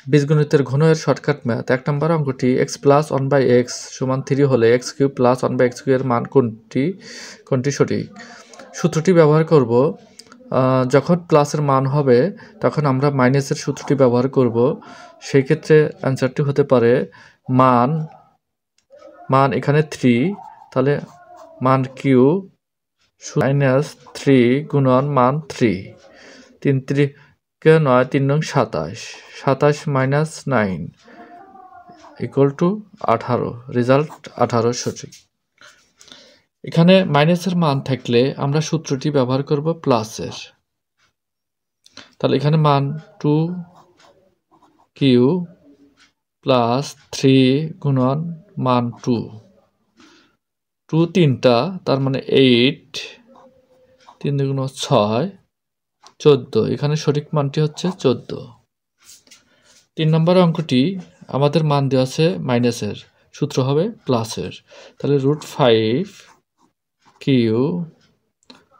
বীজগণিতের ঘনকের shortcut math. ১ নম্বর অঙ্কটি x plus 1/x সমান 3 হলে x কিউব প্লাস 1/x এর মান কোনটি সঠিক? সূত্রটি ব্যবহার করব। যখন প্লাসের মান হবে তখন আমরা মাইনাসের সূত্রটি ব্যবহার করব। সেই ক্ষেত্রে অ্যান্সারটি হতে পারে মান এখানে 3, তাহলে মান কিউ -3 গুণন মান 3, 3 3কে 9, 3 নং 27, 27 মাইনাস 9 ইকুয়াল টু 18, রেজাল্ট 18 সঠিক। এখানে মাইনাসের মান থাকলে আমরা সূত্রটি ব্যবহার করব প্লাসের। তাহলে এখানে মান 2q প্লাস 3 গুণন মান 2 3টা, তার মানে 8, 3 দুগুণ 6, 14, এখানে সঠিক মানটি হচ্ছে 14। 3 নম্বর অঙ্কটি আমাদের মান দেওয়া আছে মাইনাসের, সূত্র হবে প্লাসের। তাহলে √5q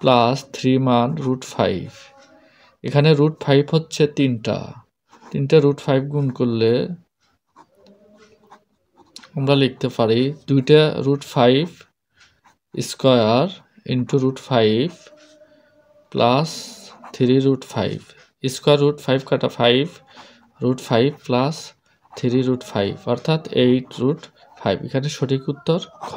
প্লাস 3 মান √5, এখানে √5 হচ্ছে 3টা √5 গুণ করলে আমরা লিখতে পারি 2টা √5 স্কয়ার ইন্টু √5 প্লাস 3 √5 স্কয়ার √5 কাটা 5 √5 প্লাস 3 √5 অর্থাৎ 8 √5। এখানে সঠিক উত্তর খ।